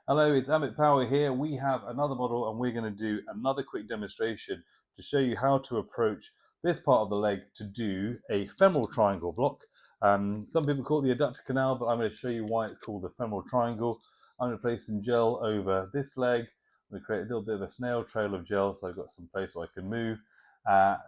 Hello, it's Amit Pawa here. We have another model and we're going to do another quick demonstration to show you how to approach this part of the leg to do a femoral triangle block. Some people call it the adductor canal, but I'm going to show you why it's called a femoral triangle. I'm going to place some gel over this leg. I'm going to create a little bit of a snail trail of gel so I've got some place where I can move,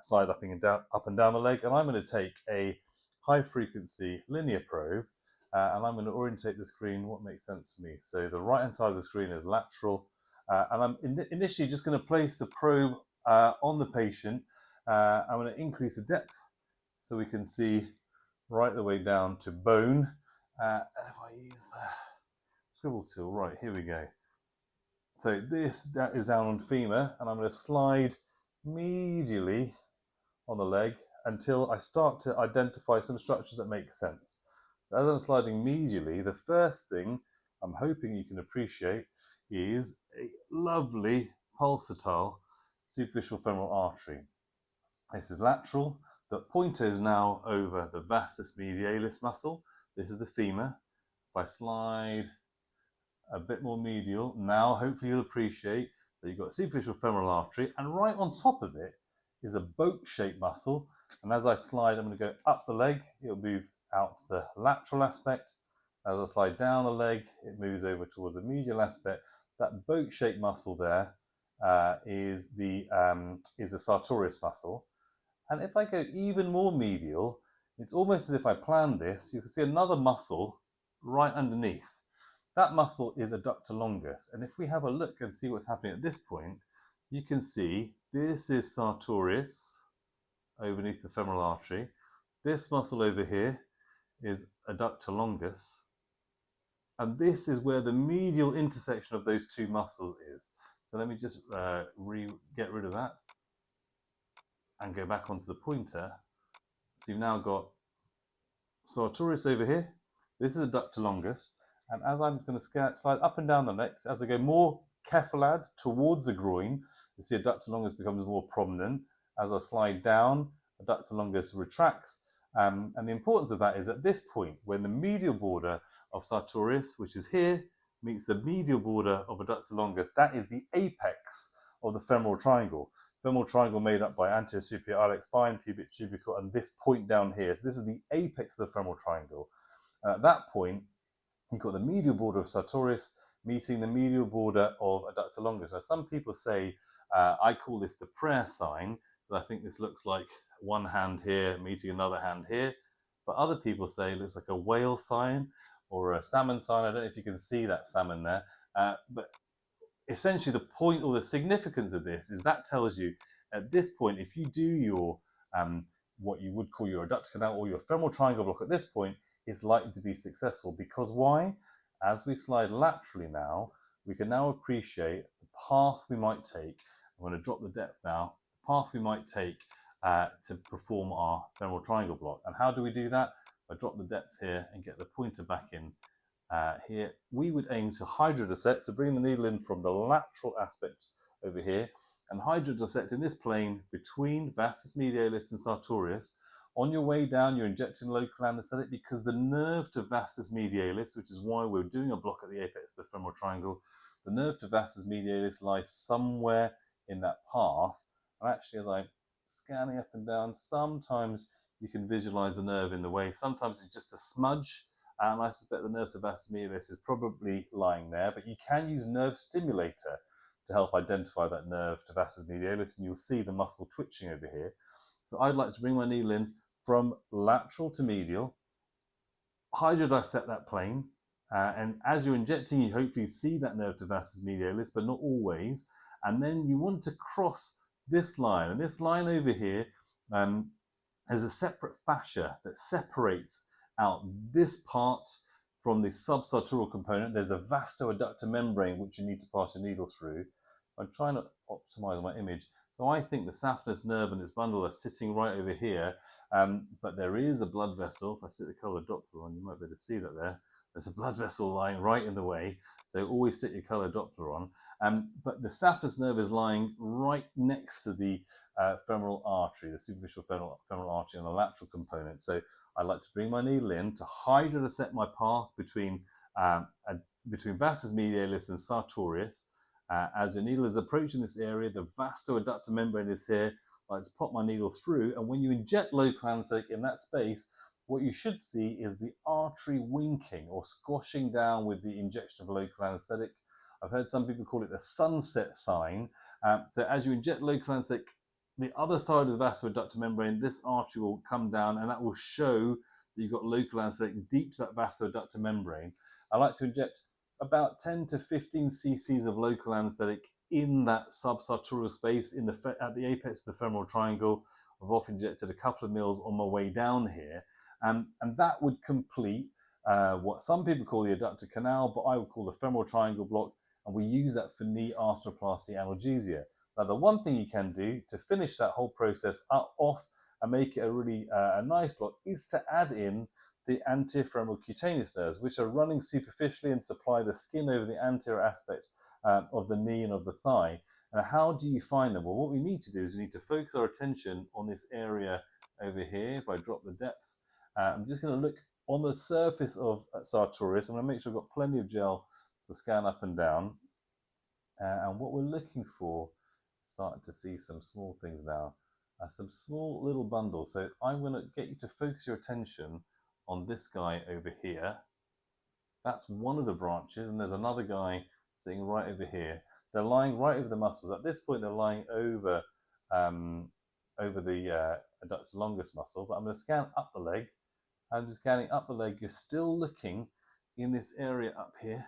slide up and down the leg. And I'm going to take a high frequency linear probe and I'm going to orientate the screen what makes sense for me. So the right hand side of the screen is lateral, and I'm initially just going to place the probe on the patient. I'm going to increase the depth so we can see right the way down to bone. And if I use the scribble tool, right, here we go. So this is down on femur, and I'm going to slide medially on the leg until I start to identify some structures that make sense. As I'm sliding medially, the first thing I'm hoping you can appreciate is a lovely pulsatile superficial femoral artery. This is lateral. The pointer is now over the vastus medialis muscle. This is the femur. If I slide a bit more medial, now hopefully you'll appreciate that you've got a superficial femoral artery, and right on top of it is a boat-shaped muscle. And as I slide, I'm going to go up the leg. It'll move out the lateral aspect. As I slide down the leg, it moves over towards the medial aspect. That boat-shaped muscle there is the sartorius muscle. And if I go even more medial, it's almost as if I planned this. You can see another muscle right underneath. That muscle is adductor longus. And if we have a look and see what's happening at this point, you can see this is sartorius underneath the femoral artery. This muscle over here is adductor longus. And this is where the medial intersection of those two muscles is. So let me just get rid of that and go back onto the pointer. So you've now got sartorius over here. This is adductor longus. And as I'm going to slide up and down the legs, as I go more cephalad towards the groin, you see adductor longus becomes more prominent. As I slide down, adductor longus retracts. And the importance of that is at this point, when the medial border of sartorius, which is here, meets the medial border of adductor longus, that is the apex of the femoral triangle. Femoral triangle made up by anterior superior iliac spine, pubic tubercle, and this point down here. So this is the apex of the femoral triangle. And at that point, you've got the medial border of sartorius meeting the medial border of adductor longus. Now, some people say, I call this the prayer sign, but I think this looks like one hand here meeting another hand here. But other people say it looks like a whale sign or a salmon sign. I don't know if you can see that salmon there. But essentially the point or the significance of this is that tells you at this point, if you do your what you would call your adductor canal or your femoral triangle block at this point, it's likely to be successful. Because why? As we slide laterally now, we can now appreciate the path we might take. I'm going to drop the depth now. The path we might take to perform our femoral triangle block. And how do we do that? I drop the depth here and get the pointer back in here. We would aim to hydrodissect, so bring the needle in from the lateral aspect over here and hydrodissect in this plane between vastus medialis and sartorius. On your way down, you're injecting local anesthetic because the nerve to vastus medialis, which is why we're doing a block at the apex of the femoral triangle, the nerve to vastus medialis lies somewhere in that path. And actually, as I'm scanning up and down, sometimes you can visualize the nerve in the way. Sometimes it's just a smudge, and I suspect the nerve to vastus medialis is probably lying there, but you can use nerve stimulator to help identify that nerve to vastus medialis, and you'll see the muscle twitching over here. So I'd like to bring my needle in from lateral to medial, hydrodissect that plane, and as you're injecting, you hopefully see that nerve to vastus medialis, but not always. And then you want to cross this line, and this line over here has a separate fascia that separates out this part from the subsartorial component. There's a vastoadductor membrane which you need to pass your needle through. I'm trying to optimize my image. So I think the saphenous nerve and its bundle are sitting right over here, but there is a blood vessel. If I sit the color Doppler on, you might be able to see that there. There's a blood vessel lying right in the way, so always sit your color Doppler on. But the saphenous nerve is lying right next to the femoral artery, the superficial femoral artery on the lateral component. So I like to bring my needle in to hydrodissect my path between between vastus medialis and sartorius. As your needle is approaching this area, the vasto-adductor membrane is here. I like to pop my needle through, and when you inject local anaesthetic in that space, what you should see is the artery winking or squashing down with the injection of local anaesthetic. I've heard some people call it the sunset sign. So as you inject local anaesthetic, the other side of the vasto-adductor membrane, this artery will come down, and that will show that you've got local anaesthetic deep to that vasto-adductor membrane. I like to inject about 10 to 15 cc's of local anaesthetic in that subsartorial space at the apex of the femoral triangle. I've often injected a couple of mils on my way down here, and that would complete what some people call the adductor canal, but I would call the femoral triangle block, and we use that for knee arthroplasty analgesia. Now, the one thing you can do to finish that whole process off and make it a really a nice block is to add in the anterior femoral cutaneous nerves, which are running superficially and supply the skin over the anterior aspect of the knee and of the thigh. And how do you find them? Well, what we need to do is we need to focus our attention on this area over here. If I drop the depth, I'm just going to look on the surface of sartorius. I'm going to make sure I've got plenty of gel to scan up and down. And what we're looking for, starting to see some small things now, some small little bundles. So I'm going to get you to focus your attention on this guy over here. That's one of the branches, and there's another guy sitting right over here. They're lying right over the muscles. At this point, they're lying over the adductor longus muscle, but I'm going to scan up the leg. I'm just scanning up the leg. You're still looking in this area up here.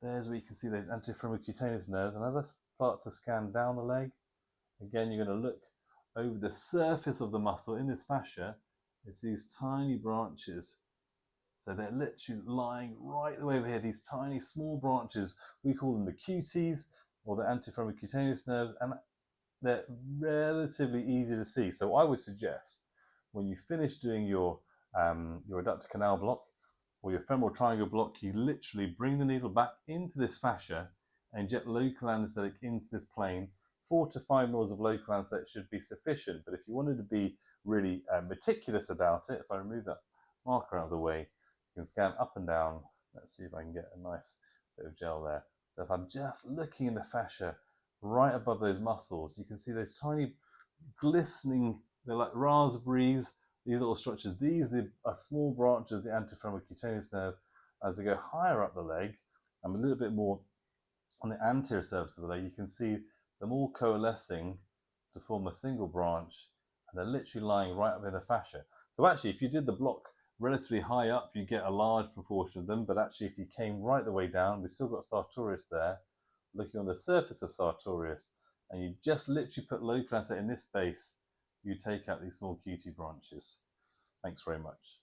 There's where you can see those anterior femoral cutaneous nerves. And as I start to scan down the leg, again, you're going to look over the surface of the muscle in this fascia. It's these tiny branches. So they're literally lying right the way over here, these tiny small branches. We call them the cuties or the anterior femoral cutaneous nerves, and they're relatively easy to see. So I would suggest when you finish doing your adductor canal block or your femoral triangle block, you literally bring the needle back into this fascia and inject local anaesthetic into this plane. 4 to 5 mils of local anaesthetic should be sufficient, but if you wanted to be really meticulous about it, if I remove that marker out of the way, you can scan up and down. Let's see if I can get a nice bit of gel there. So if I'm just looking in the fascia right above those muscles, you can see those tiny glistening, they're like raspberries, these little structures. These are small branches of the anterior femoral cutaneous nerve. As I go higher up the leg, I'm a little bit more on the anterior surface of the leg. You can see them all coalescing to form a single branch, and they're literally lying right up in the fascia. So actually, if you did the block relatively high up, you get a large proportion of them, but actually if you came right the way down, we've still got sartorius there, looking on the surface of sartorius, and you just literally put local anaesthetic in this space, you take out these small QT branches. Thanks very much.